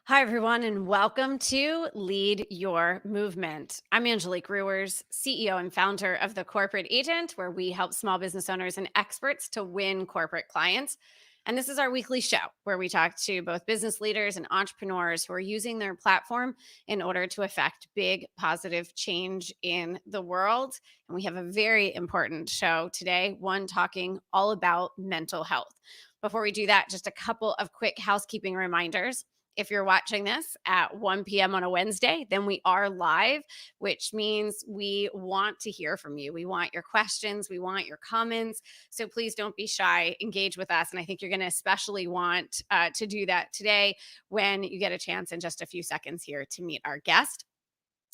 Hi, everyone, and welcome to Lead Your Movement. I'm Angelique Rewers, CEO and founder of The Corporate Agent, where we help small business owners and experts to win corporate clients. And this is our weekly show where we talk to both business leaders and entrepreneurs who are using their platform in order to affect big positive change in the world. And we have a very important show today, one talking all about mental health. Before we do that, just a couple of quick housekeeping reminders. If you're watching this at 1 p.m. on a Wednesday, then we are live, which means we want to hear from you. We want your questions. We want your comments. So please don't be shy. Engage with us. And I think you're going to especially want to do that today when you get a chance in just a few seconds here to meet our guest.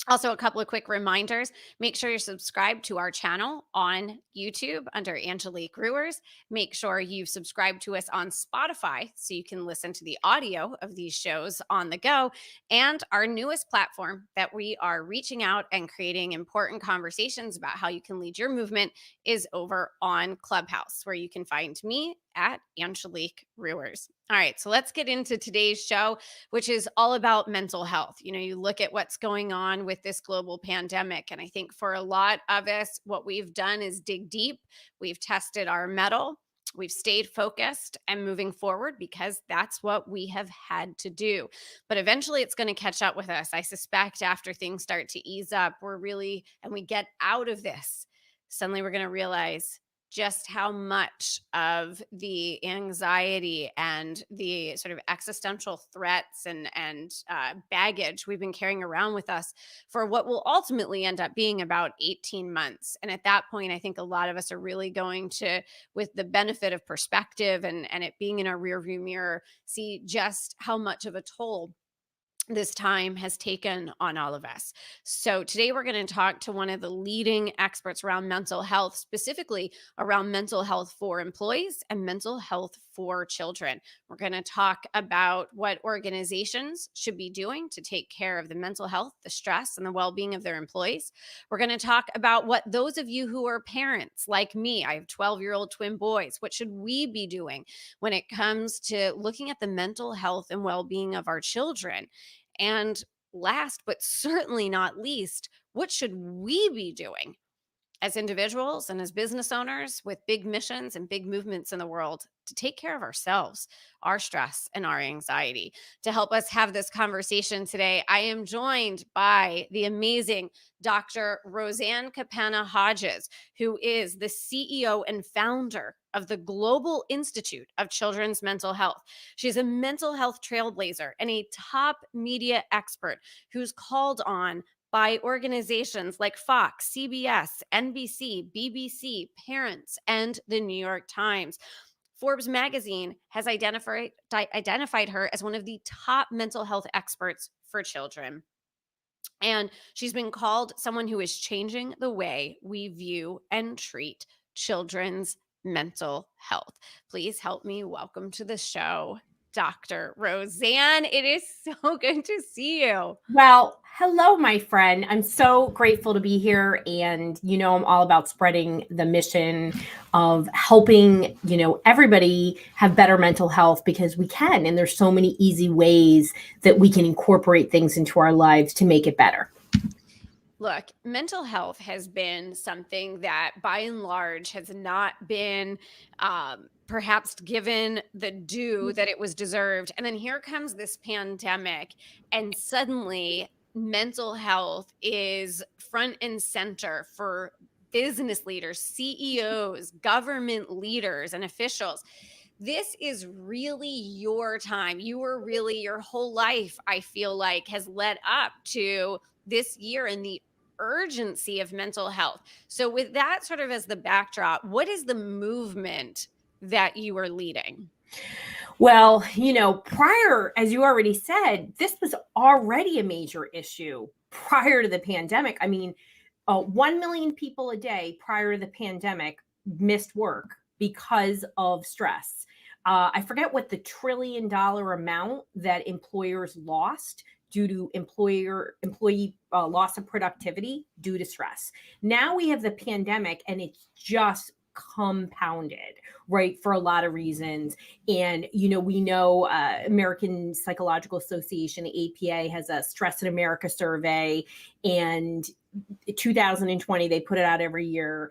Also, a couple of quick reminders. Make sure you're subscribed to our channel on YouTube under Angelique Rewers. Make sure you subscribe to us on Spotify so you can listen to the audio of these shows on the go. And our newest platform that we are reaching out and creating important conversations about how you can lead your movement is over on Clubhouse, where you can find me at Angelique Rewers. All right, so let's get into today's show, which is all about mental health. You look at what's going on with this global pandemic. And I think for a lot of us, what we've done is dig deep. We've tested our mettle. We've stayed focused and moving forward because that's what we have had to do. But eventually it's going to catch up with us. I suspect after things start to ease up, and we get out of this, suddenly we're going to realize just how much of the anxiety and the sort of existential threats and baggage we've been carrying around with us for what will ultimately end up being about 18 months. And at that point, I think a lot of us are really going to, with the benefit of perspective and it being in our rearview mirror, see just how much of a toll this time has taken on all of us. So today we're going to talk to one of the leading experts around mental health, specifically around mental health for employees and mental health for children. We're going to talk about what organizations should be doing to take care of the mental health, the stress, and the well-being of their employees. We're going to talk about what those of you who are parents like me, I have 12-year-old twin boys, what should we be doing when it comes to looking at the mental health and well-being of our children? And last, but certainly not least, what should we be doing as individuals and as business owners with big missions and big movements in the world to take care of ourselves, our stress, and our anxiety? To help us have this conversation today, I am joined by the amazing Dr. Roseann Capanna-Hodges, who is the CEO and founder of the Global Institute of Children's Mental Health. She's a mental health trailblazer and a top media expert who's called on by organizations like Fox, CBS, NBC, BBC, Parents, and the New York Times. Forbes magazine has identified her as one of the top mental health experts for children. And she's been called someone who is changing the way we view and treat children's mental health. Please help me welcome to the show, Dr. Roseann. It is so good to see you. Well, hello, my friend. I'm so grateful to be here. And, I'm all about spreading the mission of helping, everybody have better mental health because we can. And there's so many easy ways that we can incorporate things into our lives to make it better. Look, mental health has been something that by and large has not been perhaps given the due that it was deserved. And then here comes this pandemic, and suddenly mental health is front and center for business leaders, CEOs, government leaders, and officials. This is really your time. Your whole life, I feel like, has led up to this year and the urgency of mental health. So, with that sort of as the backdrop, what is the movement that you are leading? Well, prior, as you already said, this was already a major issue prior to the pandemic. I mean, 1 million people a day prior to the pandemic missed work because of stress. I forget what the $1 trillion amount that employers lost due to employee loss of productivity due to stress. Now we have the pandemic, and it's just compounded, right, for a lot of reasons. And, we know American Psychological Association, the APA, has a Stress in America survey. And 2020, they put it out every year.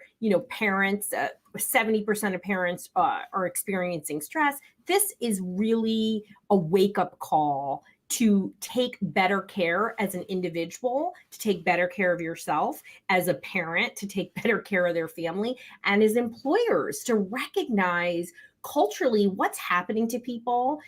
Parents, 70% of parents are experiencing stress. This is really a wake-up call to take better care as an individual, to take better care of yourself, as a parent, to take better care of their family, and as employers, to recognize culturally what's happening to people.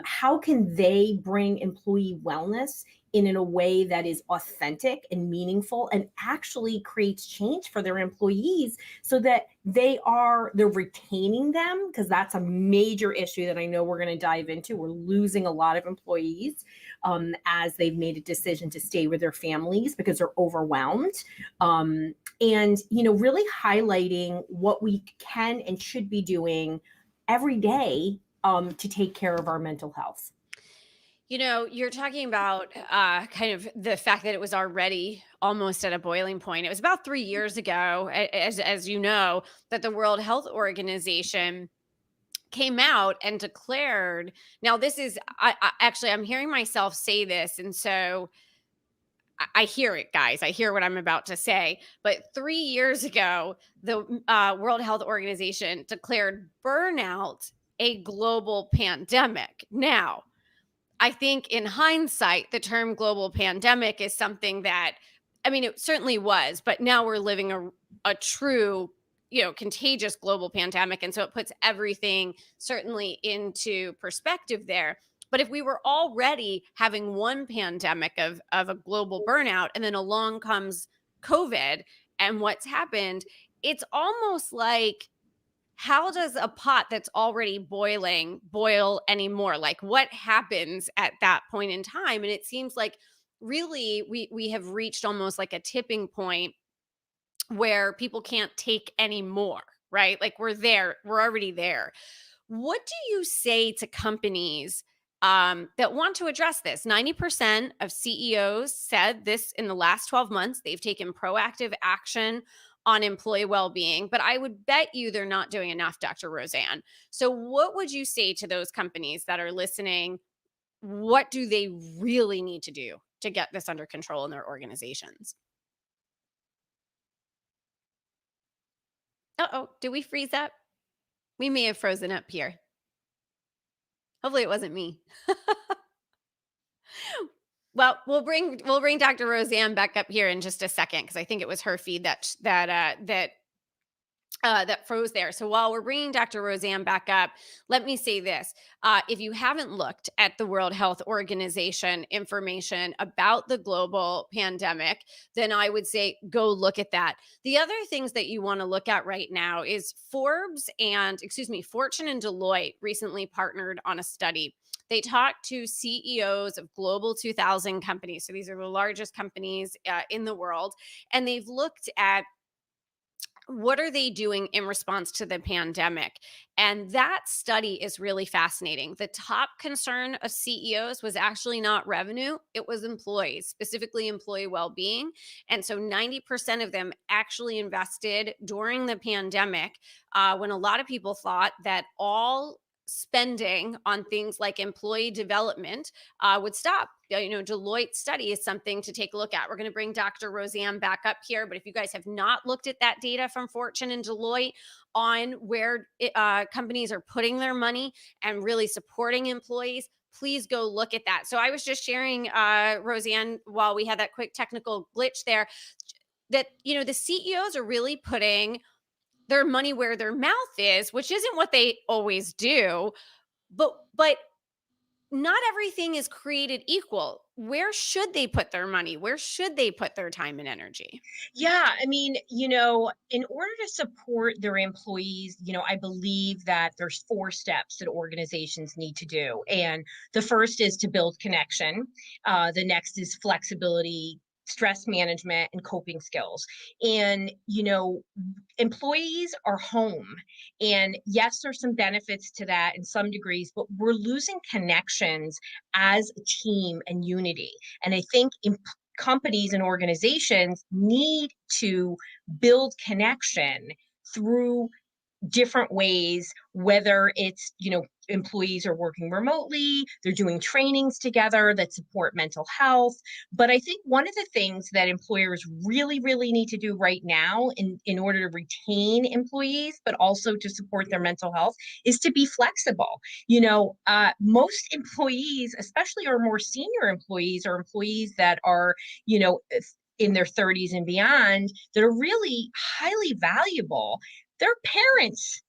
How can they bring employee wellness in a way that is authentic and meaningful and actually creates change for their employees, so that they're retaining them, because that's a major issue that I know we're going to dive into. We're losing a lot of employees as they've made a decision to stay with their families because they're overwhelmed. And really highlighting what we can and should be doing every day to take care of our mental health. You're talking about kind of the fact that it was already almost at a boiling point. It was about 3 years ago, as you know, that the World Health Organization came out and declared. Now, this is actually, I'm hearing myself say this, and so I hear it, guys. I hear what I'm about to say. But 3 years ago, the World Health Organization declared burnout a global pandemic. Now, I think in hindsight, the term global pandemic is something that, I mean, it certainly was, but now we're living a true, contagious global pandemic. And so it puts everything certainly into perspective there. But if we were already having one pandemic of a global burnout, and then along comes COVID and what's happened, it's almost like, how does a pot that's already boiling boil anymore? Like, what happens at that point in time? And it seems like really we have reached almost like a tipping point where people can't take any more, right? Like, we're there, we're already there. What do you say to companies that want to address this? 90% of CEOs said this in the last 12 months. They've taken proactive action on employee well-being, but I would bet you they're not doing enough, Dr. Roseann. So what would you say to those companies that are listening? What do they really need to do to get this under control in their organizations? Uh-oh, did we freeze up? We may have frozen up here. Hopefully it wasn't me. Well, we'll bring Dr. Roseann back up here in just a second, because I think it was her feed that froze there. So while we're bringing Dr. Roseann back up, let me say this. If you haven't looked at the World Health Organization information about the global pandemic, then I would say go look at that. The other things that you want to look at right now is Fortune and Deloitte recently partnered on a study. They talked to CEOs of global 2000 companies. So these are the largest companies in the world. And they've looked at what are they doing in response to the pandemic? And that study is really fascinating. The top concern of CEOs was actually not revenue, it was employees, specifically employee well-being. And so 90% of them actually invested during the pandemic, when a lot of people thought that all spending on things like employee development would stop. Deloitte study is something to take a look at. We're going to bring Dr. Roseann back up here, but if you guys have not looked at that data from Fortune and Deloitte on where companies are putting their money and really supporting employees, please go look at that. So I was just sharing, Roseann, while we had that quick technical glitch there, that the CEOs are really putting their money where their mouth is, which isn't what they always do, but not everything is created equal. Where should they put their money? Where should they put their time and energy? Yeah, I mean, in order to support their employees, I believe that there's four steps that organizations need to do. And the first is to build connection. The next is flexibility, stress management, and coping skills. And, employees are home. And yes, there's some benefits to that in some degrees, but we're losing connections as a team and unity. And I think companies and organizations need to build connection through different ways, whether it's, employees are working remotely, they're doing trainings together that support mental health. But I think one of the things that employers really, really need to do right now in order to retain employees, but also to support their mental health, is to be flexible. Most employees, especially our more senior employees or employees that are, in their 30s and beyond, that are really highly valuable, they're parents,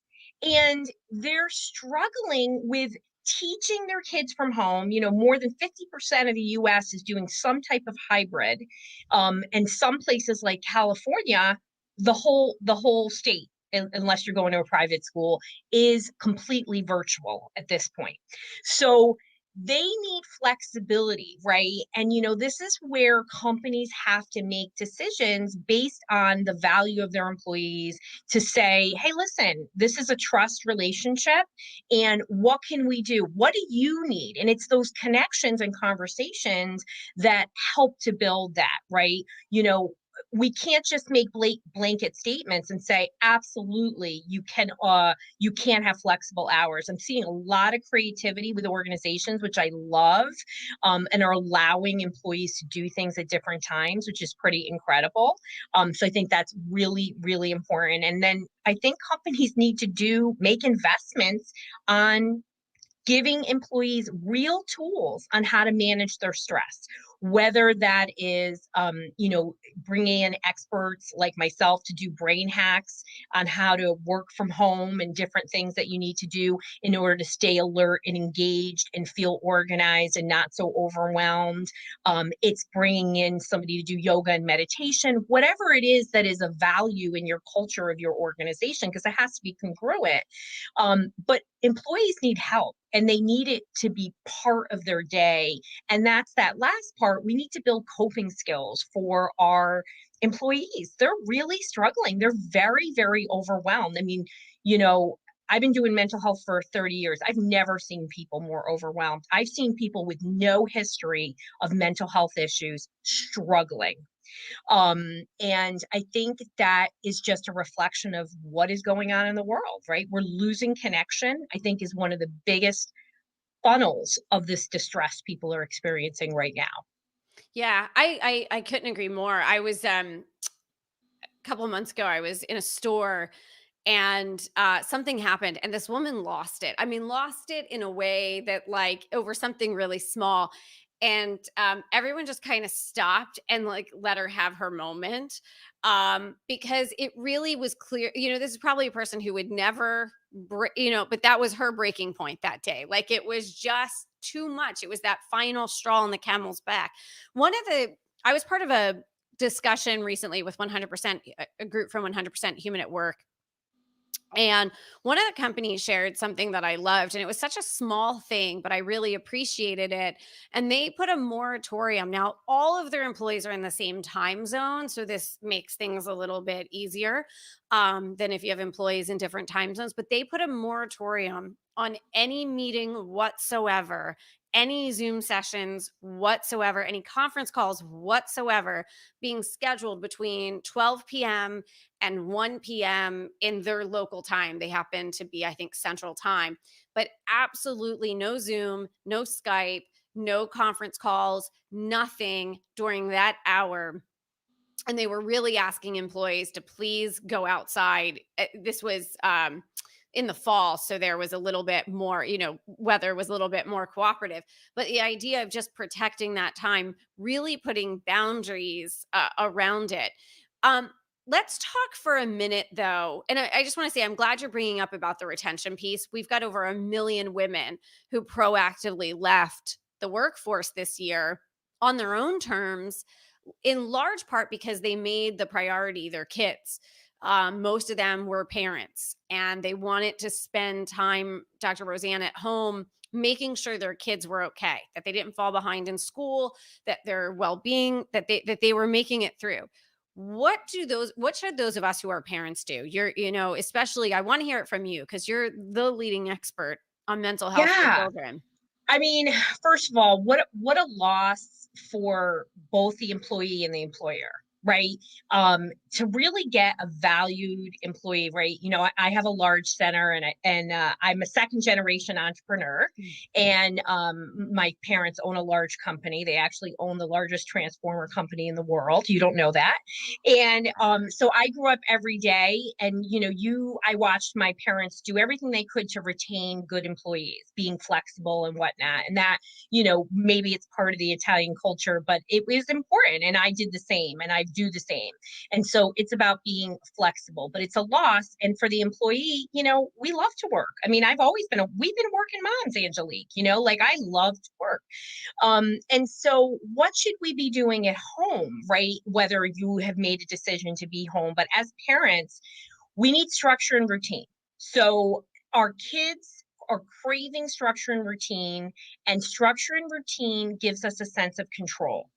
and they're struggling with teaching their kids from home. More than 50% of the US is doing some type of hybrid. And some places like California, the whole state, unless you're going to a private school, is completely virtual at this point. So they need flexibility, right? And this is where companies have to make decisions based on the value of their employees, to say, hey, listen, this is a trust relationship, and what can we do? What do you need? And it's those connections and conversations that help to build that, right? We can't just make blanket statements and say, absolutely, you can have flexible hours. I'm seeing a lot of creativity with organizations, which I love, and are allowing employees to do things at different times, which is pretty incredible. So I think that's really, really important. And then I think companies need to make investments on giving employees real tools on how to manage their stress, whether that is, bringing in experts like myself to do brain hacks on how to work from home and different things that you need to do in order to stay alert and engaged and feel organized and not so overwhelmed. It's bringing in somebody to do yoga and meditation, whatever it is that is of value in your culture of your organization, because it has to be congruent. But employees need help, and they need it to be part of their day. And that's that last part. We need to build coping skills for our employees. They're really struggling. They're very, very overwhelmed. I mean, I've been doing mental health for 30 years. I've never seen people more overwhelmed. I've seen people with no history of mental health issues struggling. And I think that is just a reflection of what is going on in the world, right? We're losing connection, I think, is one of the biggest funnels of this distress people are experiencing right now. Yeah, I couldn't agree more. I was a couple of months ago, I was in a store, and something happened, and this woman lost it. I mean, lost it in a way that, like, over something really small. And everyone just kind of stopped and, like, let her have her moment, because it really was clear. This is probably a person who would never but that was her breaking point that day. Like, it was just too much. It was that final straw on the camel's back. One of the I was part of a discussion recently with 100%, a group from 100% Human at Work, and one of the companies shared something that I loved, and it was such a small thing, but I really appreciated it. And they put a moratorium. Now, all of their employees are in the same time zone, so this makes things a little bit easier, than if you have employees in different time zones. But they put a moratorium on any meeting whatsoever, any Zoom sessions whatsoever, any conference calls whatsoever being scheduled between 12 p.m. and 1 p.m. in their local time. They happen to be, I think, Central Time, but absolutely no Zoom, no Skype, no conference calls, nothing during that hour. And they were really asking employees to please go outside. This was in the fall, so there was a little bit more, weather was a little bit more cooperative. But the idea of just protecting that time, really putting boundaries around it. Um, let's talk for a minute, though. And I just want to say, I'm glad you're bringing up about the retention piece. We've got over 1 million women who proactively left the workforce this year on their own terms, in large part because they made the priority their kids. Most of them were parents, and they wanted to spend time, Dr. Roseann, at home, making sure their kids were okay, that they didn't fall behind in school, that their well-being, that they were making it through. What should those of us who are parents do? Especially, I want to hear it from you, because you're the leading expert on mental health for Yeah. children. I mean, first of all, what a loss for both the employee and the employer, right? To really get a valued employee, right? I have a large center, and I'm a second generation entrepreneur, and my parents own a large company. They actually own the largest transformer company in the world. You don't know that. And so I grew up every day, and I watched my parents do everything they could to retain good employees, being flexible and whatnot. And that, maybe it's part of the Italian culture, but it was important. And I did the same, and I do the same. And so it's about being flexible, but it's a loss. And for the employee, we love to work. I mean, we've been working moms, Angelique, like I love to work. And so what should we be doing at home, right? Whether you have made a decision to be home, but as parents, we need structure and routine. So our kids are craving structure and structure and routine gives us a sense of control.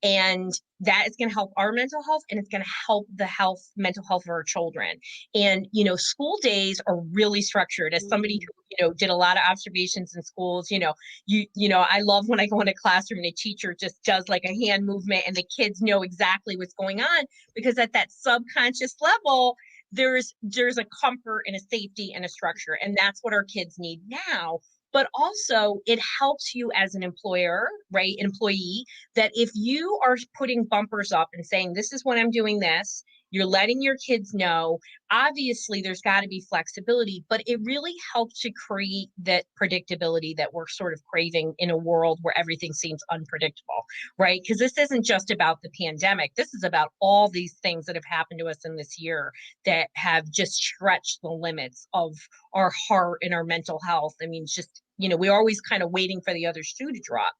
And that is going to help our mental health, and it's going to help the mental health of our children. And, school days are really structured. As somebody who, did a lot of observations in schools, I love when I go in a classroom and a teacher just does like a hand movement and the kids know exactly what's going on, because at that subconscious level, there's a comfort and a safety and a structure. And that's what our kids need now. But also it helps you as an employer, right? Employee, that if you are putting bumpers up and saying, this is when I'm doing this, you're letting your kids know. Obviously, there's got to be flexibility, but it really helps to create that predictability that we're sort of craving in a world where everything seems unpredictable, right? Because this isn't just about the pandemic. This is about all these things that have happened to us in this year that have just stretched the limits of our heart and our mental health. I mean, just, we're always kind of waiting for the other shoe to drop.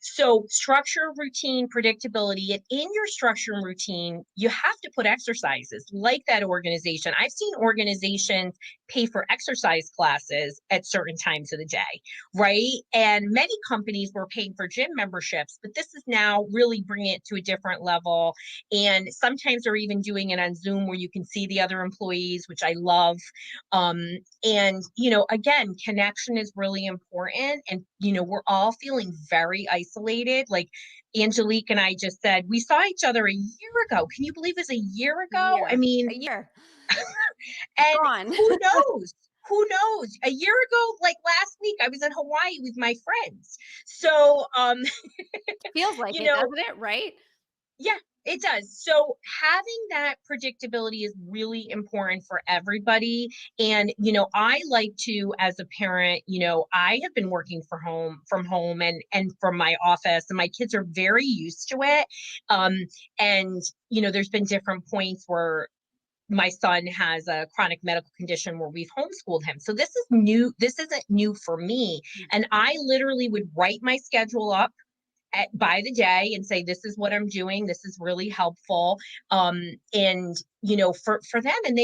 So structure, routine, predictability, and in your structure and routine, you have to put exercises like that organization. I've seen organizations pay for exercise classes at certain times of the day, right? And many companies were paying for gym memberships, but this is now really bringing it to a different level. And sometimes they're even doing it on Zoom where you can see the other employees, which I love. And, again, connection is really important. And, we're all feeling very isolated. Like Angelique and I just said, we saw each other a year ago. Can you believe it's a year ago? I mean, a year. and Gone. who knows? Who knows? A year ago, like last week, I was in Hawaii with my friends. So, Feels like it, doesn't it? Right? yeah, it does. So having that predictability is really important for everybody. And, I like to, as a parent, I have been working from home and from my office, and my kids are very used to it. And, there's been different points where my son has a chronic medical condition where we've homeschooled him. So this is new. This isn't new for me. And I literally would write my schedule up by the day and say, this is what I'm doing. This is really helpful. And, for them, and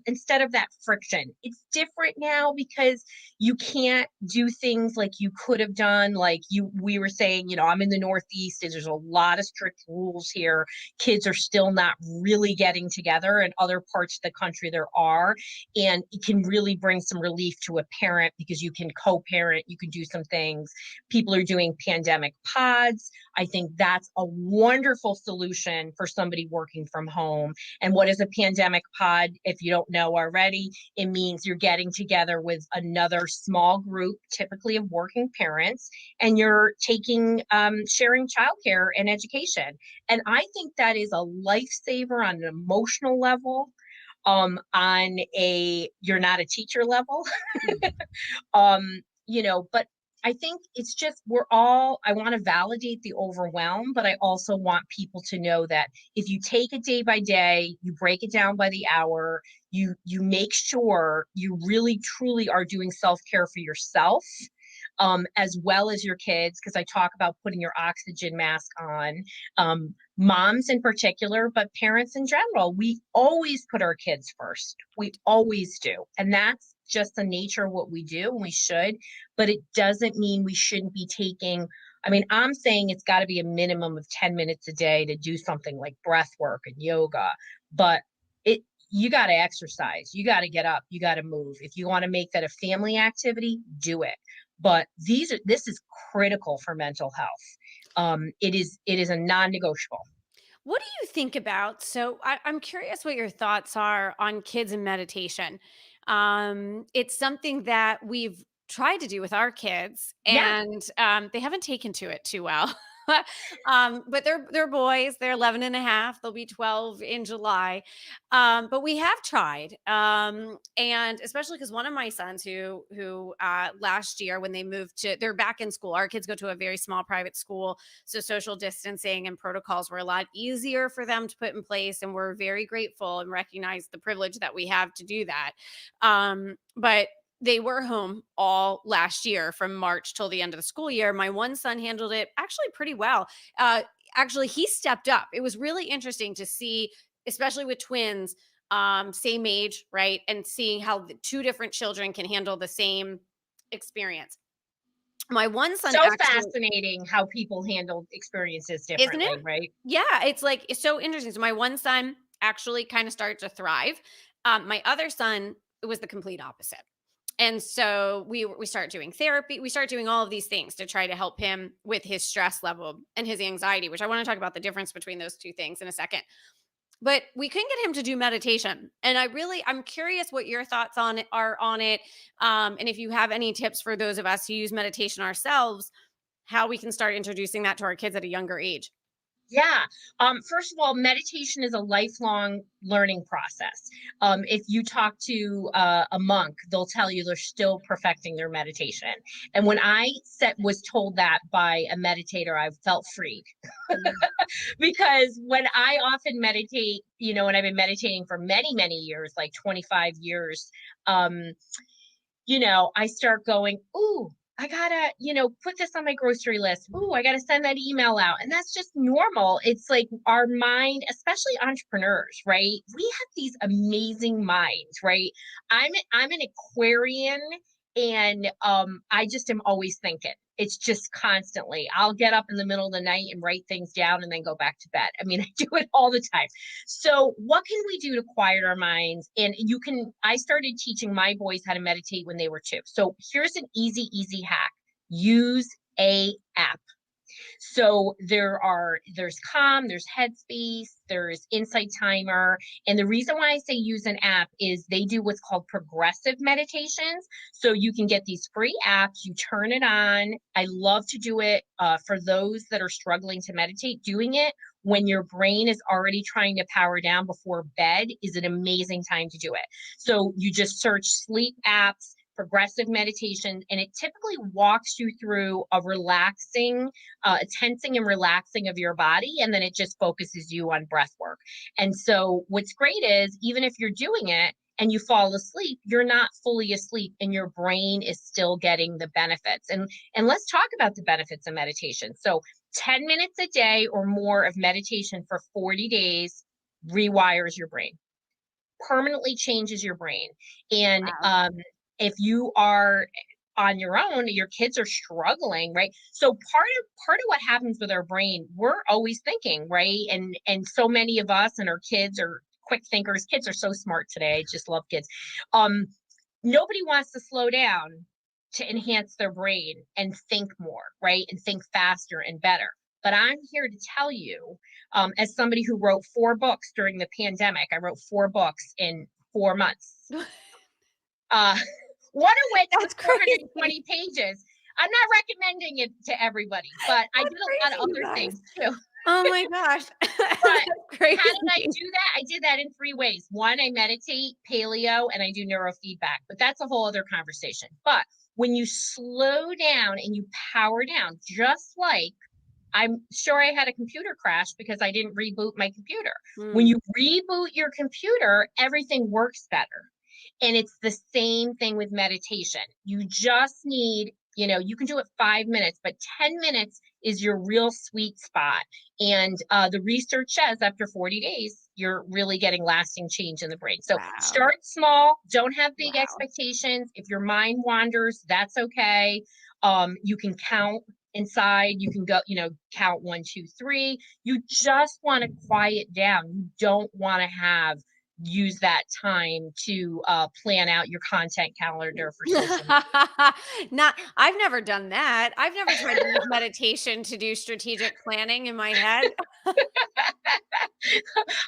instead of that friction, it's different now because you can't do things like you could have done. Like we were saying, I'm in the Northeast, and there's a lot of strict rules here. Kids are still not really getting together. In other parts of the country, there are, and it can really bring some relief to a parent because you can co-parent, you can do some things. People are doing pandemic pods. I think that's a wonderful solution for somebody working from home. And what is a pandemic pod? If you don't know already, it means you're getting together with another small group, typically of working parents, and you're sharing childcare and education. And I think that is a lifesaver on an emotional level, on you're not a teacher level. But I think it's just I want to validate the overwhelm, but I also want people to know that if you take it day by day, you break it down by the hour, you make sure you really truly are doing self-care for yourself, as well as your kids, because I talk about putting your oxygen mask on, moms in particular, but parents in general. We always put our kids first. We always do. And that's just the nature of what we do, and we should, but it doesn't mean we shouldn't be I'm saying it's got to be a minimum of 10 minutes a day to do something like breath work and yoga, but you got to exercise, you got to get up, you got to move. If you want to make that a family activity, do it. But this is critical for mental health. It is a non-negotiable. What do you think about? So I'm curious what your thoughts are on kids and meditation. It's something that we've tried to do with our kids, Yeah. and they haven't taken to it too well. But they're boys. They're 11 and a half. They'll be 12 in July. But we have tried, and especially because one of my sons, who last year when they moved to, they're back in school. Our kids go to a very small private school, so social distancing and protocols were a lot easier for them to put in place. And we're very grateful and recognize the privilege that we have to do that. But they were home all last year from March till the end of the school year. My one son handled it actually pretty well. Actually, he stepped up. It was really interesting to see, especially with twins, same age, right? And seeing how the two different children can handle the same experience. My one son So actually, fascinating how people handle experiences isn't it? differently, right? Yeah, it's so interesting. So my one son actually kind of started to thrive. My other son, it was the complete opposite. And so we start doing therapy. We start doing all of these things to try to help him with his stress level and his anxiety, which I want to talk about the difference between those two things in a second. But we couldn't get him to do meditation. And I'm curious what your thoughts on it are on it. And if you have any tips for those of us who use meditation ourselves, how we can start introducing that to our kids at a younger age. Yeah. First of all, meditation is a lifelong learning process. If you talk to a monk, they'll tell you they're still perfecting their meditation. And when was told that by a meditator, I felt freed. Mhm. Because when I often meditate, and I've been meditating for many, many years, like 25 years, um, I start going, ooh, I gotta, put this on my grocery list. Ooh, I gotta send that email out. And that's just normal. It's like our mind, especially entrepreneurs, right? We have these amazing minds, right? I'm an Aquarian, and I just am always thinking. It's just constantly. I'll get up in the middle of the night and write things down and then go back to bed. I mean, I do it all the time. So what can we do to quiet our minds? And I started teaching my boys how to meditate when they were 2. So here's an easy hack. Use a app. So there's Calm, there's Headspace, there's Insight Timer. And the reason why I say use an app is they do what's called progressive meditations. So you can get these free apps, you turn it on. I love to do it for those that are struggling to meditate. Doing it when your brain is already trying to power down before bed is an amazing time to do it. So you just search sleep apps, progressive meditation, and it typically walks you through a relaxing, tensing and relaxing of your body, and then it just focuses you on breath work. And so what's great is even if you're doing it and you fall asleep, you're not fully asleep and your brain is still getting the benefits. And let's talk about the benefits of meditation. So 10 minutes a day or more of meditation for 40 days rewires your brain, permanently changes your brain. And Wow. if you are on your own, your kids are struggling, right? So part of what happens with our brain, we're always thinking, right? And so many of us and our kids are quick thinkers. Kids are so smart today. I just love kids. Nobody wants to slow down to enhance their brain and think more, right? And think faster and better. But I'm here to tell you, as somebody who wrote 4 books during the pandemic, I wrote 4 books in 4 months. Uh, one of which was That's crazy. 420 pages. I'm not recommending it to everybody, but I That's did a lot of crazy, you other guys. things too. Oh my gosh. But That's crazy. how did I do that? I did that in 3 ways. One, I meditate, paleo, and I do neurofeedback, but that's a whole other conversation. But when you slow down and you power down, just like I'm sure I had a computer crash because I didn't reboot my computer. When Mm. you reboot your computer, everything works better. And it's the same thing with meditation. You just need, you can do it 5 minutes, but 10 minutes is your real sweet spot. And the research says after 40 days, you're really getting lasting change in the brain. So Wow. start small, don't have big Wow. expectations. If your mind wanders, that's okay. You can count inside. You can go, count 1, 2, 3. You just want to quiet down. You don't want to use that time to plan out your content calendar for social Not I've never done that. I've never tried to use meditation to do strategic planning in my head. media.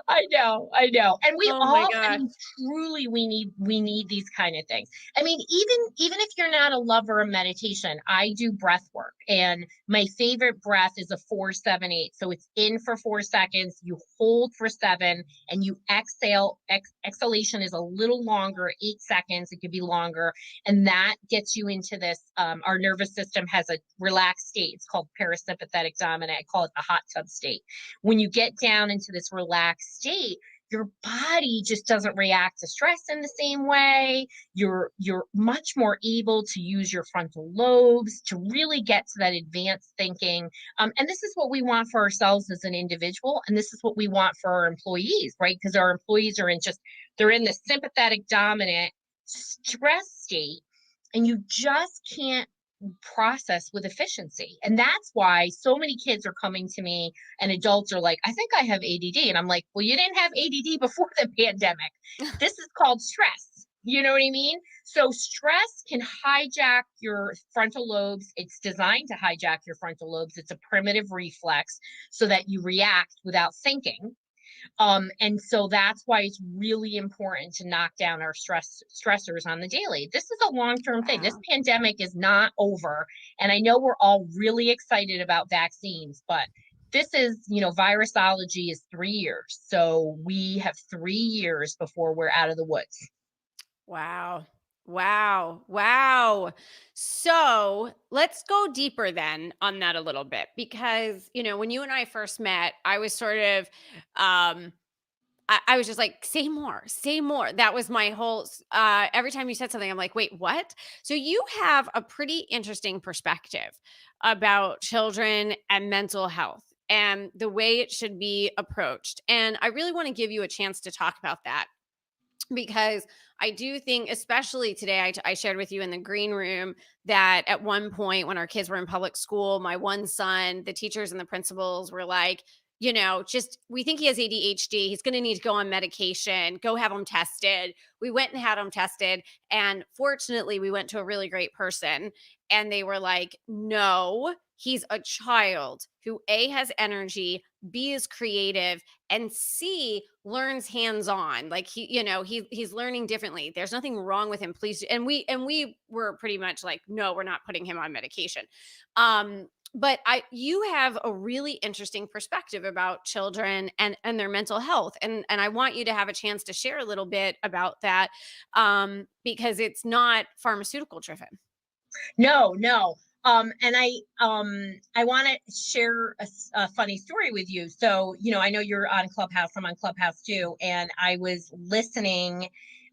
I know, I know. And we Oh my all, I gosh. mean, truly we need these kind of things. I mean, even if you're not a lover of meditation, I do breath work. And my favorite breath is a 4-7-8. So it's in for 4 seconds, you hold for 7, and you exhale. Exhalation is a little longer, 8 seconds, it could be longer. And that gets you into this. Our nervous system has a relaxed state. It's called parasympathetic dominant. I call it the hot tub state. When you get down into this relaxed state, your body just doesn't react to stress in the same way. You're much more able to use your frontal lobes to really get to that advanced thinking. And this is what we want for ourselves as an individual, and this is what we want for our employees, right? Because our employees are they're in the sympathetic dominant stress state, and you just can't process with efficiency. And that's why so many kids are coming to me, and adults are like, I think I have ADD. And I'm like, well, you didn't have ADD before the pandemic. This is called stress. You know what I mean? So stress can hijack your frontal lobes. It's designed to hijack your frontal lobes. It's a primitive reflex so that you react without thinking. And so that's why it's really important to knock down our stressors on the daily. This is a long-term thing. This Wow. pandemic is not over. And I know we're all really excited about vaccines, but this is, virusology is 3 years. So we have 3 years before we're out of the woods. Wow. Wow. Wow. So let's go deeper then on that a little bit because, when you and I first met, I was sort of, I was just like, say more, say more. That was my whole, every time you said something, I'm like, wait, what? So you have a pretty interesting perspective about children and mental health and the way it should be approached. And I really want to give you a chance to talk about that because I do think, especially today, I shared with you in the green room that at one point when our kids were in public school, my one son, the teachers and the principals were like, just we think he has ADHD. He's going to need to go on medication, go have him tested. We went and had him tested. And fortunately, we went to a really great person. And they were like, no, he's a child who A, has energy, B, is creative, and C, learns hands-on. Like he's learning differently. There's nothing wrong with him. Please. And we were pretty much like, no, we're not putting him on medication. But you have a really interesting perspective about children and their mental health. And I want you to have a chance to share a little bit about that because it's not pharmaceutical driven. No, no. And I want to share a funny story with you. So, I know you're on Clubhouse. I'm on Clubhouse too. And I was listening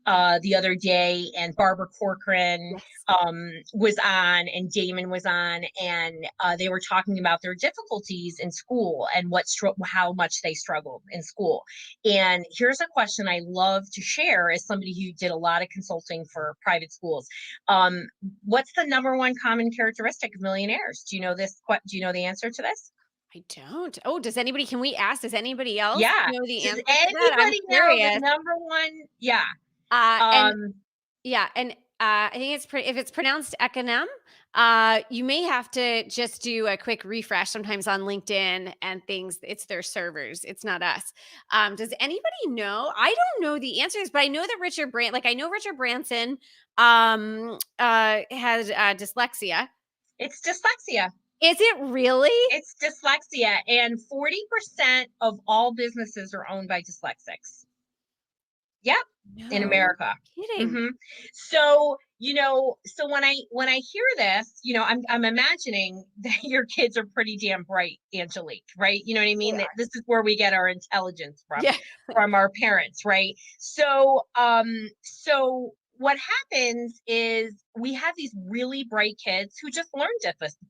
the other day, and Barbara Corcoran Yes. was on, and Damon was on, and they were talking about their difficulties in school and how much they struggled in school. And here's a question I love to share as somebody who did a lot of consulting for private schools. What's the number one common characteristic of millionaires? Do you know this? Do you know the answer to this? I don't. Oh, can we ask, does anybody else Yeah. know the Does answer to that? I'm anybody know the curious. number one? Yeah. And Um, yeah, and I think if it's pronounced Econom, you may have to just do a quick refresh sometimes on LinkedIn and things. It's their servers. It's not us. Does anybody know? I don't know the answers, but I know that I know Richard Branson has dyslexia. it's dyslexia. Is it really? It's dyslexia, and 40% of all businesses are owned by dyslexics. Yep, in No America. kidding. Hmm. So, so when I hear this, I'm imagining that your kids are pretty damn bright, Angelique, right? You know what I mean? They That are. this is where we get our intelligence Yeah. from our parents, right? So what happens is we have these really bright kids who just learn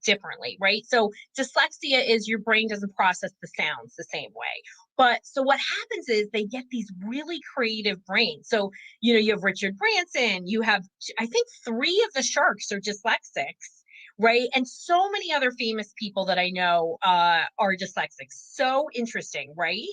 differently, right? So dyslexia is your brain doesn't process the sounds the same way. But so what happens is they get these really creative brains. So, you have Richard Branson, you have, I think 3 of the sharks are dyslexics, right? And so many other famous people that I know are dyslexic. So interesting, right?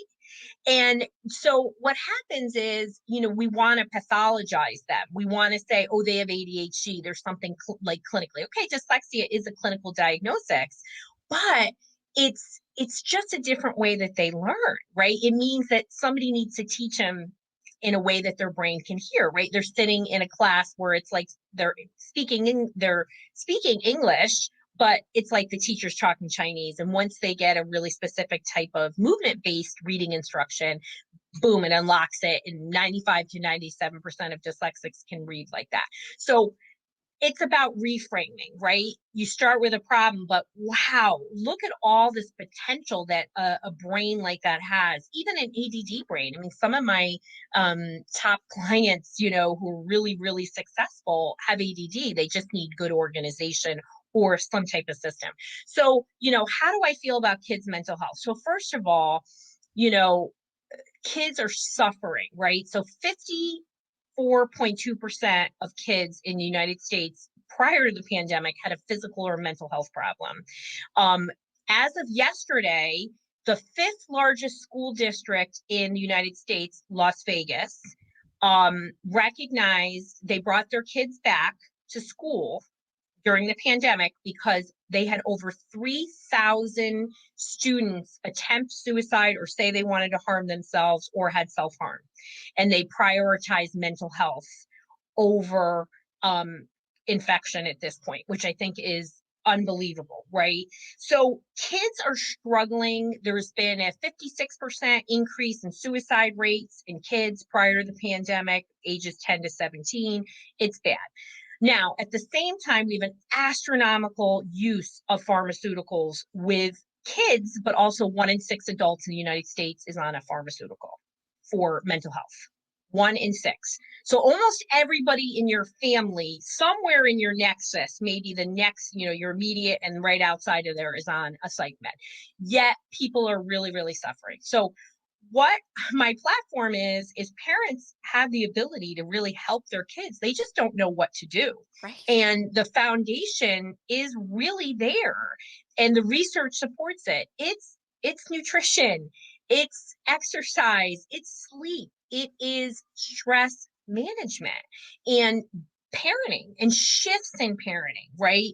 And so what happens is, we want to pathologize them. We want to say, oh, they have ADHD. There's something like clinically. Okay, dyslexia is a clinical diagnosis, but it's it's just a different way that they learn, right? It means that somebody needs to teach them in a way that their brain can hear, right? They're sitting in a class where it's like they're speaking English, but it's like the teacher's talking Chinese. And once they get a really specific type of movement-based reading instruction, boom, it unlocks it. And 95 to 97% of dyslexics can read like that. So it's about reframing, right? You start with a problem, but wow, look at all this potential that a brain like that has, even an ADD brain. I mean, some of my top clients, who are really, really successful have ADD. They just need good organization or some type of system. So, how do I feel about kids' mental health? So first of all, kids are suffering, right? So 4.2% of kids in the United States prior to the pandemic had a physical or mental health problem. As of yesterday, the fifth largest school district in the United States, Las Vegas, recognized they brought their kids back to school during the pandemic because they had over 3,000 students attempt suicide or say they wanted to harm themselves or had self-harm. And they prioritized mental health over infection at this point, which I think is unbelievable, right? So kids are struggling. There's been a 56% increase in suicide rates in kids prior to the pandemic, ages 10 to 17. It's bad. Now, at the same time, we have an astronomical use of pharmaceuticals with kids, but also 1 in 6 adults in the United States is on a pharmaceutical for mental health. 1 in 6. So almost everybody in your family, somewhere in your nexus, maybe the next, your immediate and right outside of there is on a psych med. Yet people are really, really suffering. So what my platform is parents have the ability to really help their kids. They just don't know what to do. Right. And the foundation is really there. And the research supports it. It's nutrition, it's exercise, it's sleep, it is stress management and parenting and shifts in parenting, right?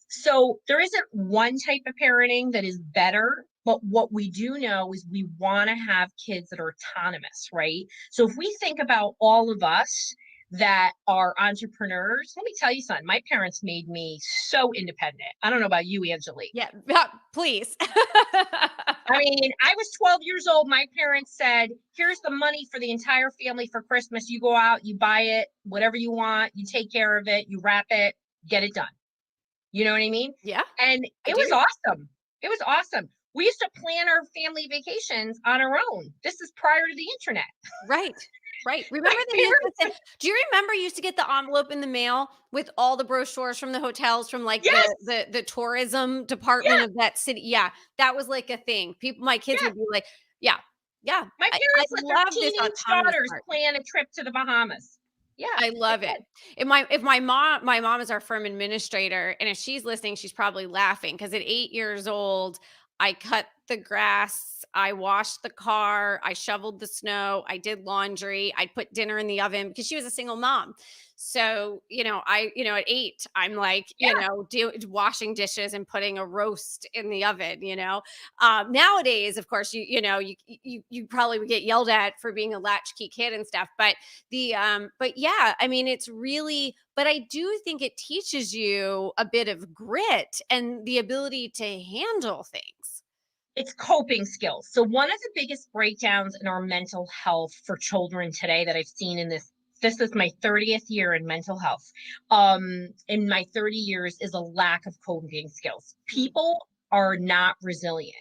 So there isn't one type of parenting that is better, but what we do know is we want to have kids that are autonomous, right? So if we think about all of us that are entrepreneurs, let me tell you something. My parents made me so independent. I don't know about you, Angelique. Yeah, please. I mean, I was 12 years old. My parents said, here's the money for the entire family for Christmas. You go out, you buy it, whatever you want, you take care of it, you wrap it, get it done. You know what I mean? Yeah. And it was awesome. It was awesome. We used to plan our family vacations on our own. This is prior to the internet. Right. Remember do you remember you used to get the envelope in the mail with all the brochures from the hotels from like Yes. the tourism department of that city? Yeah, that was like a thing. My kids would be like, yeah. My parents let their love this teenage autonomous daughters part. plan a trip to the Bahamas. Yeah, I love it. If my mom is our firm administrator, and if she's listening, she's probably laughing because at 8 years old, I cut the grass, I washed the car, I shoveled the snow, I did laundry, I put dinner in the oven because she was a single mom. So, at 8, I'm like, washing dishes and putting a roast in the oven, nowadays, of course, you probably would get yelled at for being a latchkey kid and stuff. But but yeah, I mean, it's really, but I do think it teaches you a bit of grit and the ability to handle things. It's coping skills. So one of the biggest breakdowns in our mental health for children today that I've seen in this is my 30th year in mental health. In my 30 years is a lack of coping skills. People are not resilient.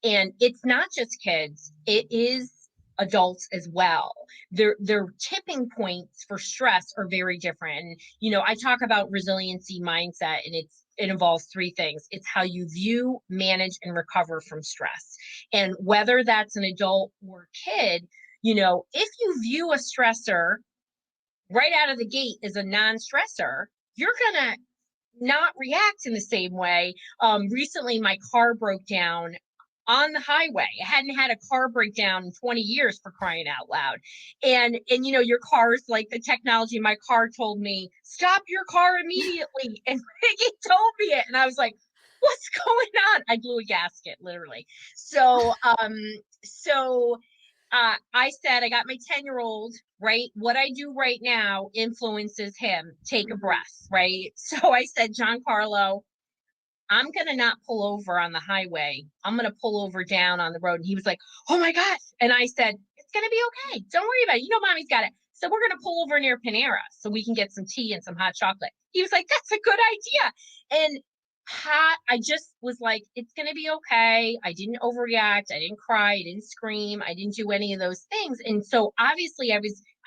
And it's not just kids, it is adults as well. Their tipping points for stress are very different. And, I talk about resiliency mindset, and it involves 3 things. It's how you view, manage, and recover from stress. And whether that's an adult or kid, if you view a stressor right out of the gate as a non-stressor, you're going to not react in the same way. Recently, my car broke down on the highway. I hadn't had a car breakdown in 20 years, for crying out loud. And your car's like the technology. My car told me, stop your car immediately. And it told me it. And I was like, what's going on? I blew a gasket, literally. So, I said, I got my 10-year-old, right? What I do right now influences him. Take a breath, right? So I said, Giancarlo, I'm going to not pull over on the highway. I'm going to pull over down on the road. And he was like, oh my gosh. And I said, it's going to be okay. Don't worry about it. You know, mommy's got it. So we're going to pull over near Panera so we can get some tea and some hot chocolate. He was like, that's a good idea. And I just was like, it's going to be okay. I didn't overreact. I didn't cry. I didn't scream. I didn't do any of those things. And so obviously I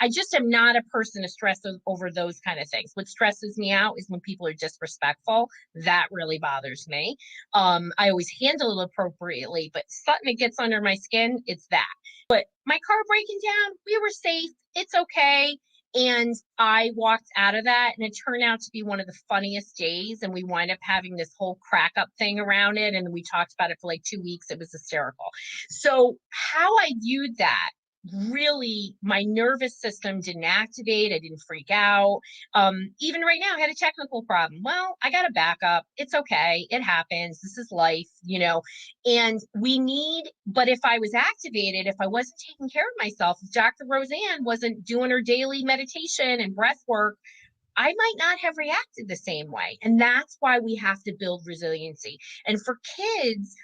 just am not a person to stress over those kind of things. What stresses me out is when people are disrespectful. That really bothers me. I always handle it appropriately, but something that gets under my skin, it's that. But my car breaking down, we were safe. It's okay. And I walked out of that, and it turned out to be one of the funniest days. And we wind up having this whole crack up thing around it. And we talked about it for like 2 weeks. It was hysterical. So how I viewed that, really, my nervous system didn't activate. I didn't freak out. Even right now, I had a technical problem. Well, I got a backup. It's okay. It happens. This is life, and but if I was activated, if I wasn't taking care of myself, if Dr. Roseann wasn't doing her daily meditation and breath work, I might not have reacted the same way. And that's why we have to build resiliency. And for kids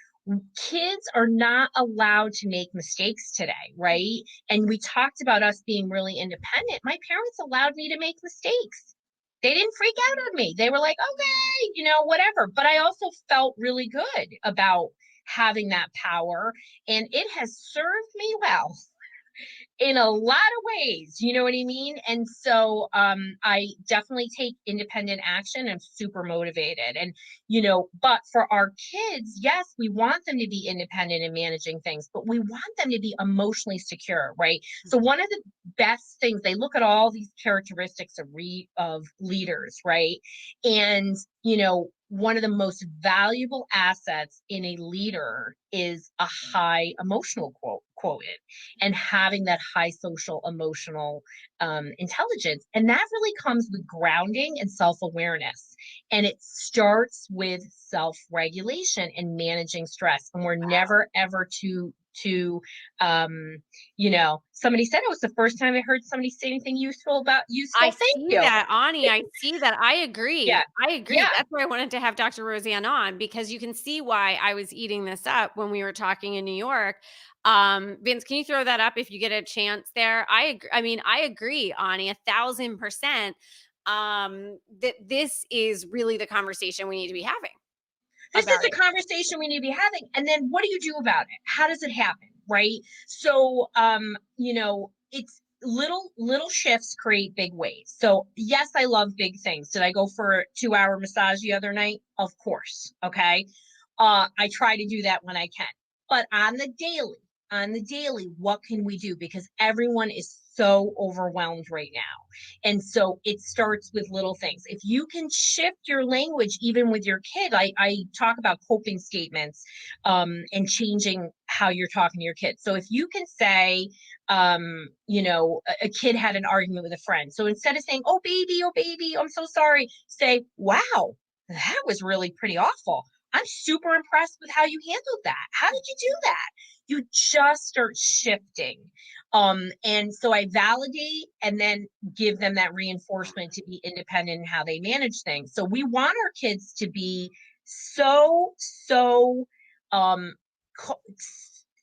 are not allowed to make mistakes today, right? And we talked about us being really independent. My parents allowed me to make mistakes. They didn't freak out on me. They were like, okay, whatever. But I also felt really good about having that power, and it has served me well in a lot of ways, you know what I mean? And so I definitely take independent action. I'm super motivated. And, but for our kids, yes, we want them to be independent in managing things, but we want them to be emotionally secure, right? So one of the best things, they look at all these characteristics of leaders, right? And, one of the most valuable assets in a leader is a high emotional quotient and having that high social emotional intelligence. And that really comes with grounding and self-awareness. And it starts with self-regulation and managing stress. And we're never, ever somebody said it was the first time I heard somebody say anything useful. Thank you. That, Ani. I see that. I agree. Yeah. I agree. Yeah. That's why I wanted to have Dr. Roseann on, because you can see why I was eating this up when we were talking in New York. Vince, can you throw that up if you get a chance there? I agree. I mean, I agree, Ani, 1,000%. That this is really the conversation we need to be having. This is the conversation we need to be having. And then what do you do about it? How does it happen? Right. So, it's little shifts create big waves. So yes, I love big things. Did I go for a 2-hour massage the other night? Of course. Okay. I try to do that when I can, but on the daily, what can we do? Because everyone is so overwhelmed right now. And so it starts with little things. If you can shift your language, even with your kid, I talk about coping statements and changing how you're talking to your kid. So if you can say, a kid had an argument with a friend. So instead of saying, oh, baby, I'm so sorry, say, wow, that was really pretty awful. I'm super impressed with how you handled that. How did you do that? You just start shifting. And so I validate and then give them that reinforcement to be independent in how they manage things. So we want our kids to be so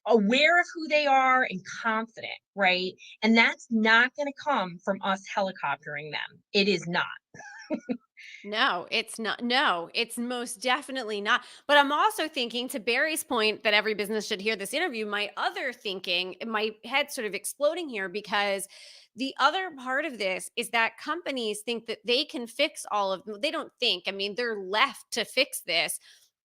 aware of who they are and confident, right? And that's not going to come from us helicoptering them. It is not. No, it's not. No, it's most definitely not. But I'm also thinking, to Barry's point, that every business should hear this interview. My other thinking, my head sort of exploding here, because the other part of this is that companies think that they can fix all of them. They don't think, I mean, they're left to fix this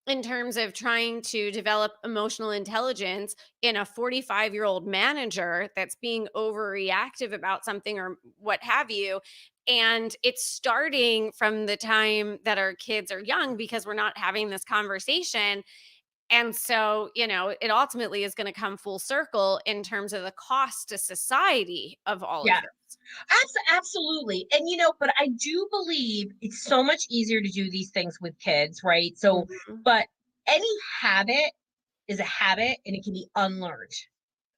in terms of trying to develop emotional intelligence in a 45-year-old manager that's being overreactive about something or what have you. And it's starting from the time that our kids are young, because we're not having this conversation. And so, it ultimately is going to come full circle in terms of the cost to society of all of Yeah. this. Absolutely. And but I do believe it's so much easier to do these things with kids, right? So, Mhm. but any habit is a habit and it can be unlearned.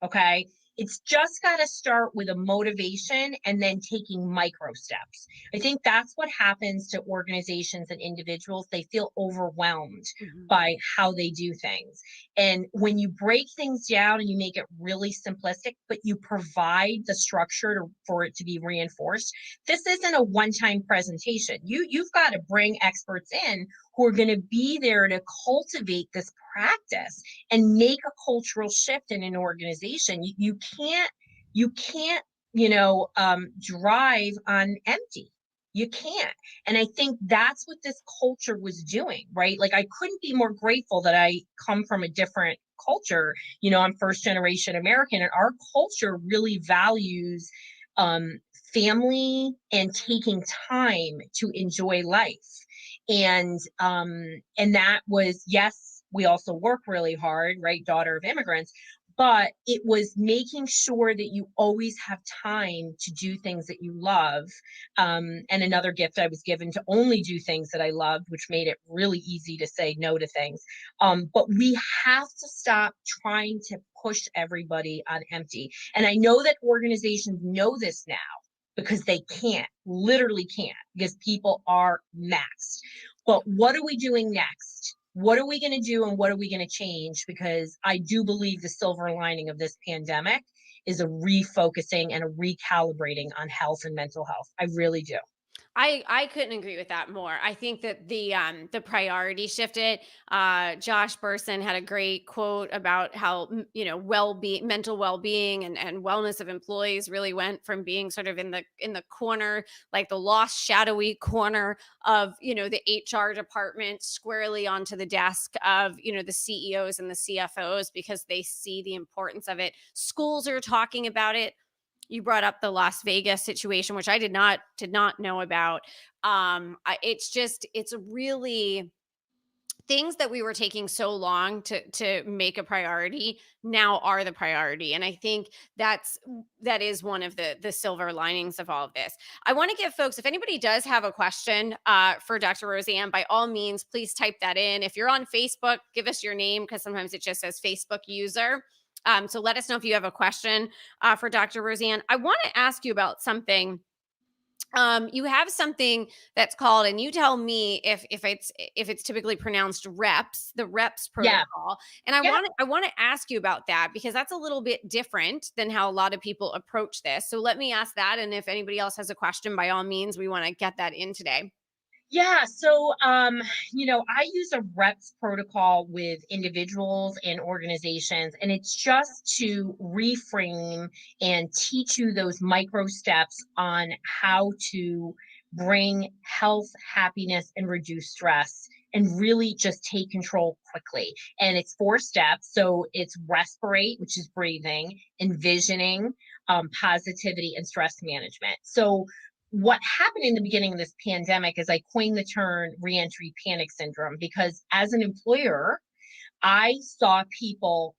Okay. It's just got to start with a motivation and then taking micro steps. I think that's what happens to organizations and individuals. They feel overwhelmed Mhm. by how they do things. And when you break things down and you make it really simplistic, but you provide the structure for it to be reinforced, this isn't a one-time presentation. You've got to bring experts in who are going to be there to cultivate this practice and make a cultural shift in an organization. You can't drive on empty. You can't. And I think that's what this culture was doing, right? Like, I couldn't be more grateful that I come from a different culture. I'm first generation American, and our culture really values um, family and taking time to enjoy life. And that was, yes, we also work really hard, right? Daughter of immigrants, but it was making sure that you always have time to do things that you love. And another gift I was given, to only do things that I loved, which made it really easy to say no to things. But we have to stop trying to push everybody on empty. And I know that organizations know this now, because they can't, literally can't, because people are maxed. But what are we doing next? What are we going to do, and what are we going to change? Because I do believe the silver lining of this pandemic is a refocusing and a recalibrating on health and mental health. I really do. I couldn't agree with that more. I think that the priority shifted. Josh Bersin had a great quote about how well-being, mental well-being, and wellness of employees really went from being sort of in the corner, like the lost shadowy corner of the HR department, squarely onto the desk of the CEOs and the CFOs, because they see the importance of it. Schools are talking about it. You brought up the Las Vegas situation, which I did not know about. It's really things that we were taking so long to make a priority now are the priority. And I think that is one of the silver linings of all of this. I want to give folks, if anybody does have a question for Dr. Roseann, by all means, please type that in. If you're on Facebook, give us your name, because sometimes it just says Facebook user. So let us know if you have a question for Dr. Roseann. I want to ask you about something. You have something that's called, and you tell me if it's typically pronounced reps, the reps Yeah. protocol. And I Yeah. want to ask you about that, because that's a little bit different than how a lot of people approach this. So let me ask that, and if anybody else has a question, by all means, we want to get that in today. Yeah, so I use a reps protocol with individuals and organizations, and it's just to reframe and teach you those micro steps on how to bring health, happiness, and reduce stress, and really just take control quickly. And it's 4 steps. So it's respirate, which is breathing, envisioning, positivity, and stress management. So what happened in the beginning of this pandemic is I coined the term reentry panic syndrome, because as an employer, I saw people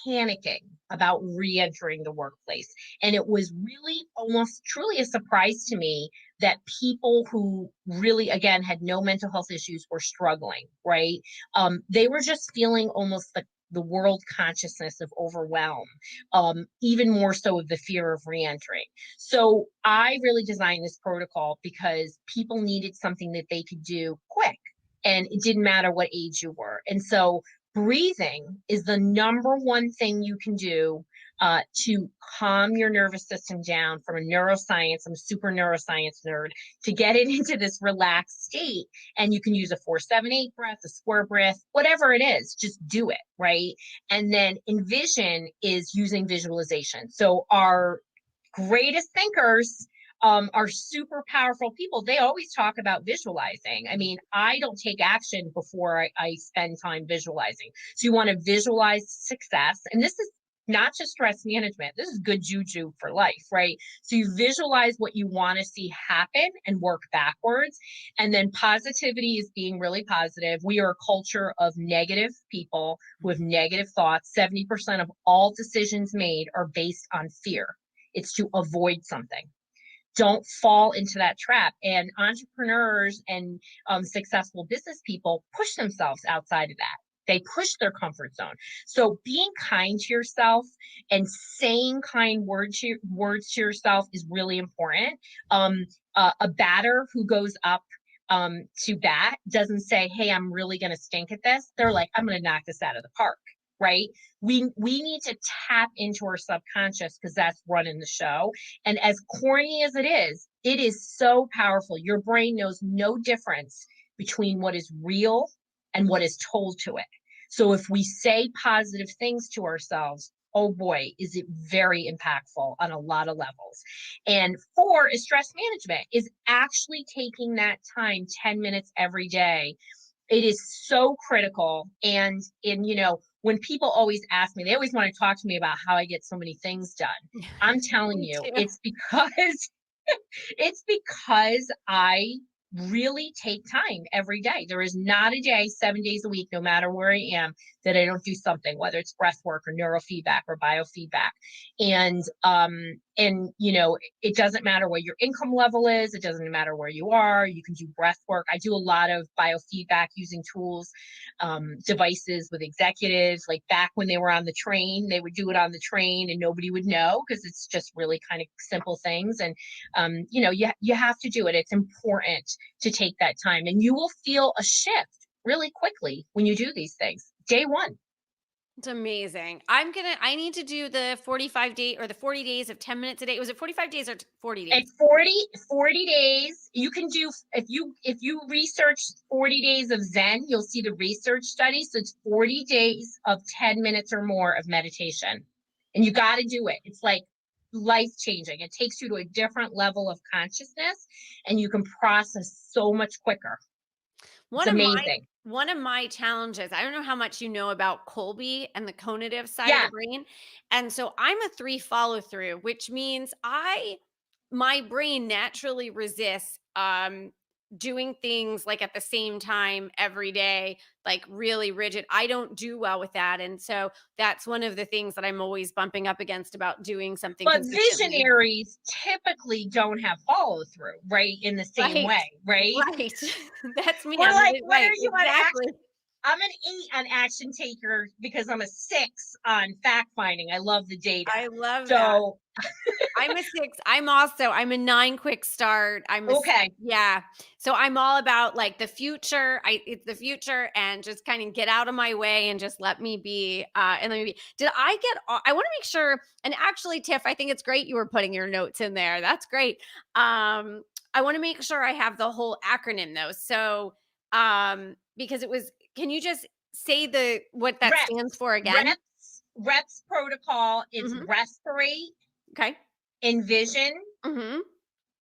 panicking about re-entering the workplace. And it was really almost truly a surprise to me that people who really, again, had no mental health issues were struggling, right? They were just feeling almost the world consciousness of overwhelm, even more so of the fear of re-entering. So I really designed this protocol because people needed something that they could do quick. And it didn't matter what age you were. And so breathing is the number one thing you can do to calm your nervous system down. From a neuroscience, I'm a super neuroscience nerd, to get it into this relaxed state. And you can use a 4-7-8 breath, a square breath, whatever it is, just do it, right? And then Envision is using visualization. So our greatest thinkers are super powerful people. They always talk about visualizing. I mean, I don't take action before I spend time visualizing. So you want to visualize success. And this is not just stress management. This is good juju for life, right? So you visualize what you want to see happen and work backwards. And then positivity is being really positive. We are a culture of negative people who have negative thoughts. 70% of all decisions made are based on fear. It's to avoid something. Don't fall into that trap. And entrepreneurs and successful business people push themselves outside of that. They push their comfort zone. So being kind to yourself and saying kind words to yourself is really important. A batter who goes up to bat doesn't say, hey, I'm really going to stink at this. They're like, I'm going to knock this out of the park, right? We need to tap into our subconscious because that's running the show. And as corny as it is so powerful. Your brain knows no difference between what is real and what is told to it. So if we say positive things to ourselves, oh boy, is it very impactful on a lot of levels. And 4 is stress management, is actually taking that time, 10 minutes every day. It is so critical. And when people always ask me, they always want to talk to me about how I get so many things done. I'm telling you, it's because I really take time every day. There is not a day, 7 days a week, no matter where I am, that I don't do something, whether it's breath work or neurofeedback or biofeedback. And it doesn't matter what your income level is. It doesn't matter where you are. You can do breath work. I do a lot of biofeedback using tools, devices with executives. Like back when they were on the train, they would do it on the train and nobody would know because it's just really kind of simple things. And, you have to do it. It's important to take that time, and you will feel a shift really quickly when you do these things. Day one. It's amazing. I need to do the 45-day or the 40 days of 10 minutes a day. Was it 45 days or 40 days? At 40 days, you can do, if you research 40 days of Zen, you'll see the research study. So it's 40 days of 10 minutes or more of meditation. And you got to do it. It's like life-changing. It takes you to a different level of consciousness and you can process so much quicker. It's amazing. One of my challenges, I don't know how much you know about Colby and the cognitive side of Yeah. the brain. And so I'm a 3 follow through, which means my brain naturally resists doing things like at the same time every day, like really rigid. I don't do well with that. And so that's one of the things that I'm always bumping up against about doing something But consistently. visionaries typically don't have follow through, right? In the same way, right? Right. That's me. We're I'm like, right. what are you on Exactly. action? I'm an 8 on action taker because I'm a 6 on fact finding. I love the data. I love that. So I'm a 6. I'm a 9 quick start. okay. Yeah. So I'm all about like the future. It's the future and just kind of get out of my way and just let me be. And let me be. I want to make sure. And actually, Tiff, I think it's great you were putting your notes in there. That's great. I want to make sure I have the whole acronym though. So, because can you just say what that Reps. stands for again? Reps protocol is Mhm. Respirate, Okay. Envision, Mm-hmm.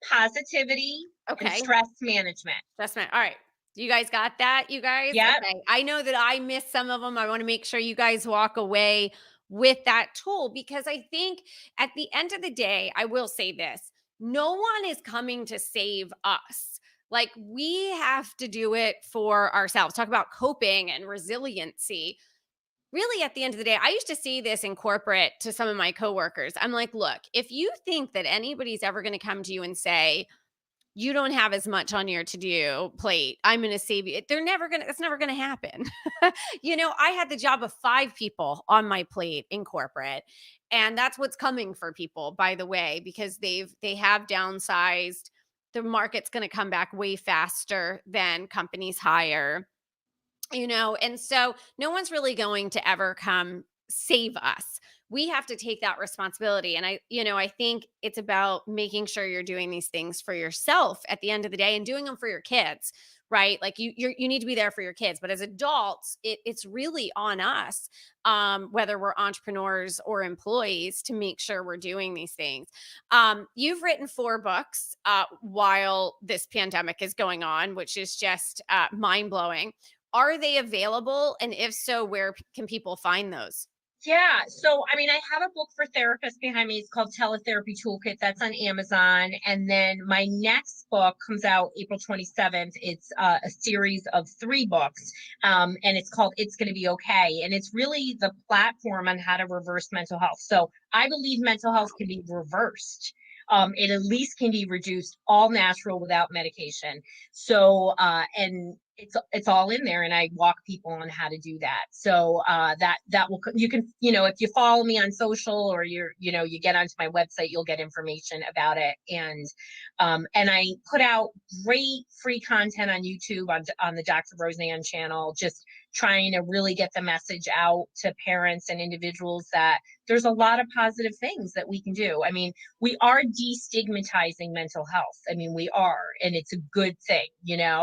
positivity, and Okay. stress management. All right. You guys got that, you guys? Yep. Okay. I know that I missed some of them. I want to make sure you guys walk away with that tool because I think at the end of the day, I will say this, no one is coming to save us. Like we have to do it for ourselves. Talk about coping and resiliency. Really, at the end of the day, I used to see this in corporate to some of my coworkers. I'm like, look, if you think that anybody's ever going to come to you and say, you don't have as much on your to-do plate, I'm going to save you. It's never going to happen. I had the job of 5 people on my plate in corporate. And that's what's coming for people, by the way, because they have downsized. The market's going to come back way faster than companies hire. And so no one's really going to ever come save us. We have to take that responsibility. And I think it's about making sure you're doing these things for yourself at the end of the day and doing them for your kids, right? Like you need to be there for your kids, but as adults, it's really on us, whether we're entrepreneurs or employees, to make sure we're doing these things. You've written 4 books while this pandemic is going on, which is just mind blowing. Are they available? And if so, where can people find those? Yeah. So, I mean, I have a book for therapists behind me. It's called Teletherapy Toolkit. That's on Amazon. And then my next book comes out April 27th. It's a series of 3 books. And it's called It's Going to Be Okay. And it's really the platform on how to reverse mental health. So I believe mental health can be reversed. It at least can be reduced all natural without medication. So, and it's all in there, and I walk people on how to do that. So that will, you can, if you follow me on social, or you get onto my website, you'll get information about it. And I put out great free content on YouTube on the Dr. Roseann channel, just trying to really get the message out to parents and individuals that there's a lot of positive things that we can do. I mean, we are destigmatizing mental health. I mean, we are, and it's a good thing,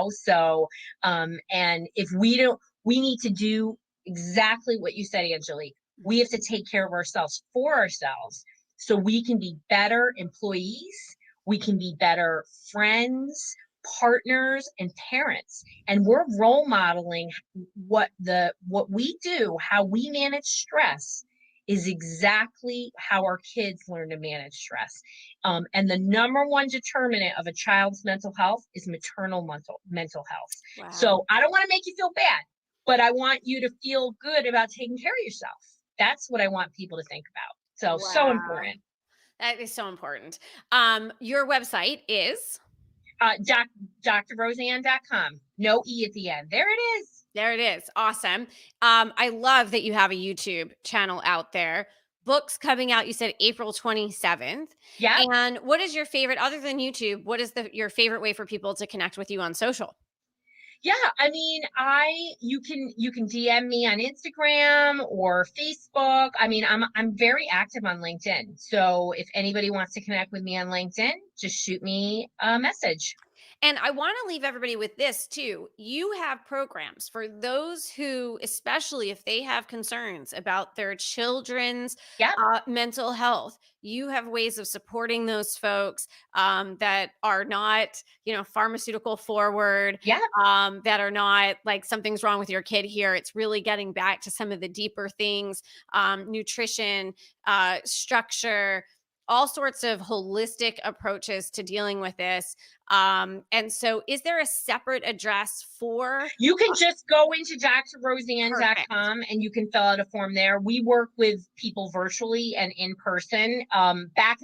so and if we need to do exactly what you said, Angelique. We have to take care of ourselves for ourselves, so we can be better employees, we can be better friends, partners, and parents. And we're role modeling what we do, how we manage stress is exactly how our kids learn to manage stress. And the number one determinant of a child's mental health is maternal mental health. Wow. So I don't want to make you feel bad, but I want you to feel good about taking care of yourself. That's what I want people to think about. So important. That is so important. Your website is? drroseann.com. No E at the end. There it is. There it is. Awesome. I love that you have a YouTube channel out there. Books coming out, you said April 27th. Yeah. And what is your favorite, other than YouTube, what is your favorite way for people to connect with you on social? Yeah, I mean, you can DM me on Instagram or Facebook. I mean, I'm very active on LinkedIn. So if anybody wants to connect with me on LinkedIn, just shoot me a message. And I want to leave everybody with this too. You have programs for those who, especially if they have concerns about their children's Yeah. mental health, you have ways of supporting those folks that are not, pharmaceutical forward, Yeah. that are not like something's wrong with your kid here. It's really getting back to some of the deeper things, nutrition, structure, all sorts of holistic approaches to dealing with this. And so is there a separate address for? You can just go into Perfect. drroseann.com and you can fill out a form there. We work with people virtually and in person. Back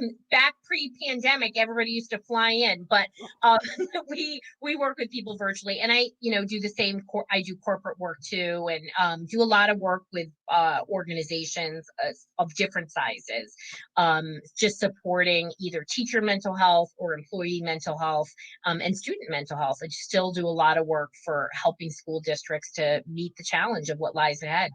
pre-pandemic, everybody used to fly in, but we work with people virtually. And I, do the same. I do corporate work too, and do a lot of work with organizations of different sizes, just supporting either teacher mental health or employee mental health. And student mental health. I still do a lot of work for helping school districts to meet the challenge of what lies ahead.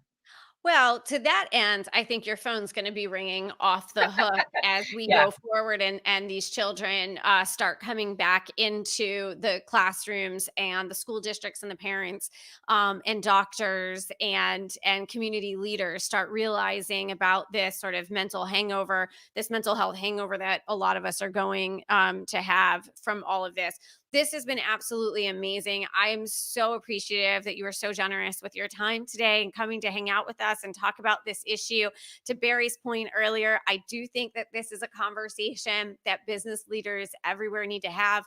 Well, to that end, I think your phone's going to be ringing off the hook as we Yeah. go forward, and these children start coming back into the classrooms, and the school districts and the parents and doctors and community leaders start realizing about this sort of mental hangover, this mental health hangover that a lot of us are going to have from all of this. This has been absolutely amazing. I am so appreciative that you were so generous with your time today and coming to hang out with us and talk about this issue. To Barry's point earlier, I do think that this is a conversation that business leaders everywhere need to have.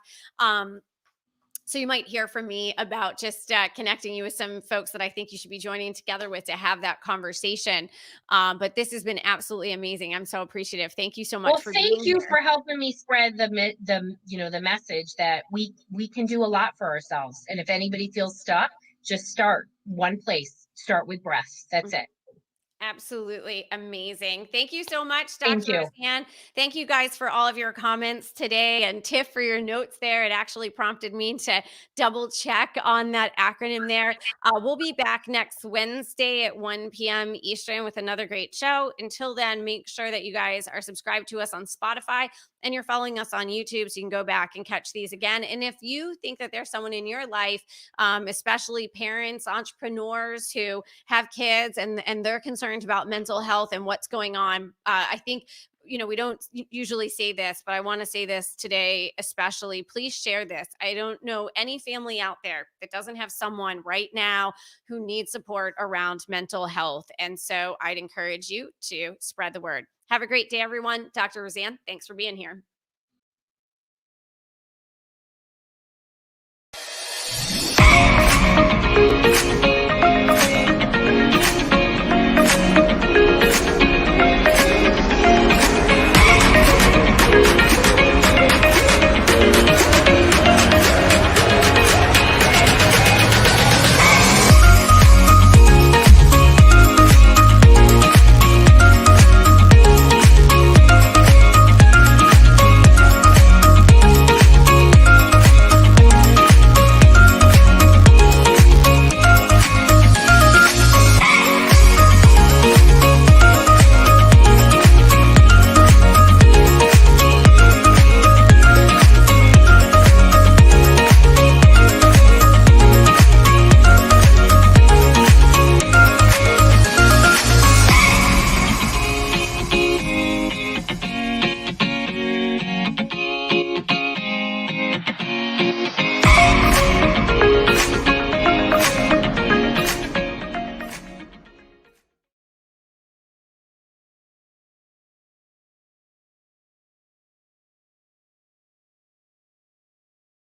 So you might hear from me about just connecting you with some folks that I think you should be joining together with to have that conversation. But this has been absolutely amazing. I'm so appreciative. Thank you so much Well, for thank being you here. for helping me spread the message that we can do a lot for ourselves. And if anybody feels stuck, just start one place. Start with breath. That's it. Absolutely amazing. Thank you so much, Thank Dr. you. Roseann. Thank you guys for all of your comments today, and Tiff for your notes there. It actually prompted me to double check on that acronym there. We'll be back next Wednesday at 1 p.m. Eastern with another great show. Until then, make sure that you guys are subscribed to us on Spotify and you're following us on YouTube so you can go back and catch these again. And if you think that there's someone in your life, especially parents, entrepreneurs who have kids and they're concerned about mental health and what's going on, I think we don't usually say this, but I want to say this today, especially. Please share this. I don't know any family out there that doesn't have someone right now who needs support around mental health. And so I'd encourage you to spread the word. Have a great day, everyone. Dr. Roseann, thanks for being here.